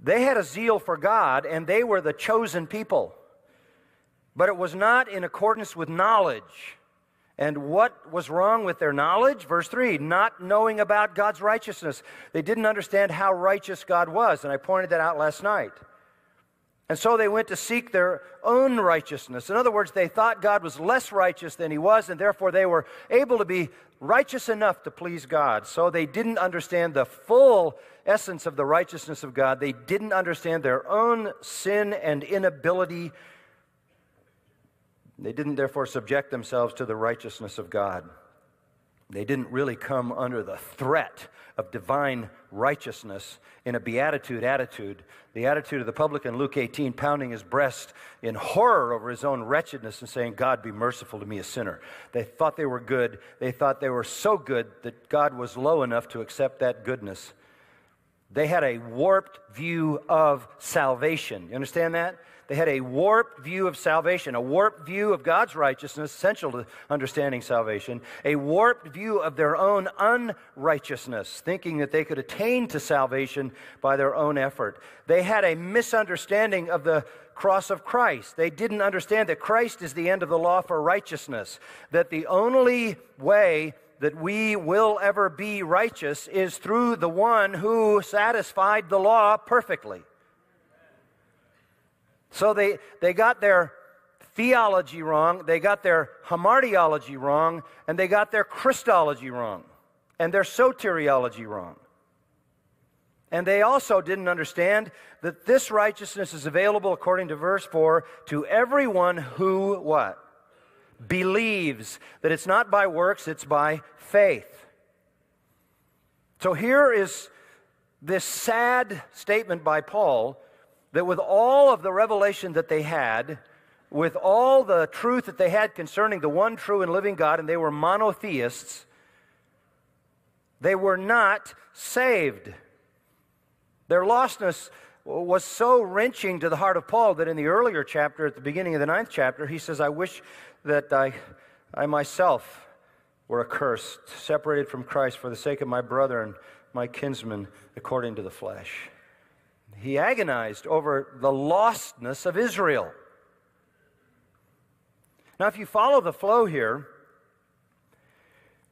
They had a zeal for God, and they were the chosen people. But it was not in accordance with knowledge. And what was wrong with their knowledge? Verse 3, not knowing about God's righteousness. They didn't understand how righteous God was, and I pointed that out last night. And so they went to seek their own righteousness. In other words, they thought God was less righteous than He was, and therefore they were able to be righteous enough to please God. So they didn't understand the full essence of the righteousness of God. They didn't understand their own sin and inability. They didn't therefore subject themselves to the righteousness of God. They didn't really come under the threat of divine righteousness in a beatitude attitude. The attitude of the publican, Luke 18, pounding his breast in horror over his own wretchedness and saying, God, be merciful to me, a sinner. They thought they were good. They thought they were so good that God was low enough to accept that goodness. They had a warped view of salvation. You understand that? They had a warped view of salvation, a warped view of God's righteousness, essential to understanding salvation, a warped view of their own unrighteousness, thinking that they could attain to salvation by their own effort. They had a misunderstanding of the cross of Christ. They didn't understand that Christ is the end of the law for righteousness, that the only way that we will ever be righteous is through the one who satisfied the law perfectly. So they got their theology wrong, they got their hamartiology wrong, and they got their Christology wrong, and their soteriology wrong. And they also didn't understand that this righteousness is available, according to verse 4, to everyone who, what? Believes. That it's not by works, it's by faith. So here is this sad statement by Paul that with all of the revelation that they had, with all the truth that they had concerning the one true and living God, and they were monotheists, they were not saved. Their lostness was so wrenching to the heart of Paul that in the earlier chapter, at the beginning of the 9th chapter, he says, I wish that I myself were accursed, separated from Christ for the sake of my brother and my kinsman according to the flesh. He agonized over the lostness of Israel. Now, if you follow the flow here,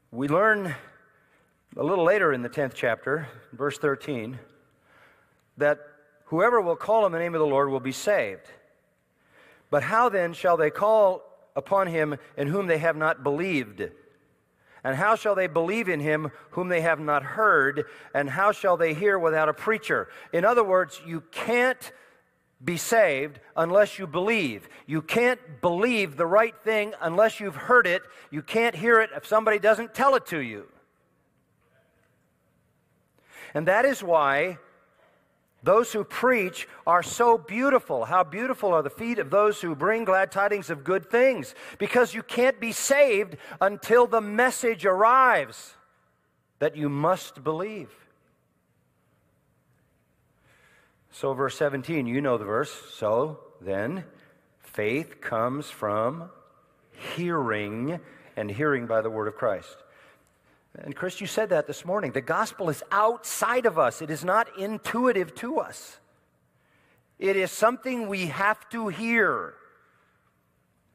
we learn a little later in the 10th chapter, verse 13, that whoever will call on the name of the Lord will be saved. But how then shall they call upon Him in whom they have not believed? And how shall they believe in Him whom they have not heard? And how shall they hear without a preacher? In other words, you can't be saved unless you believe. You can't believe the right thing unless you've heard it. You can't hear it if somebody doesn't tell it to you. And that is why those who preach are so beautiful. How beautiful are the feet of those who bring glad tidings of good things. Because you can't be saved until the message arrives that you must believe. So verse 17, you know the verse. So then, faith comes from hearing, and hearing by the word of Christ. And Chris, you said that this morning. The gospel is outside of us. It is not intuitive to us. It is something we have to hear.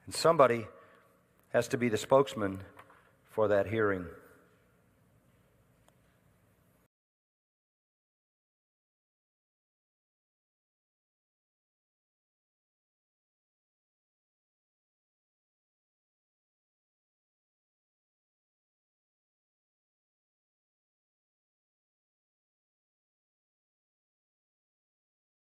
And somebody has to be the spokesman for that hearing.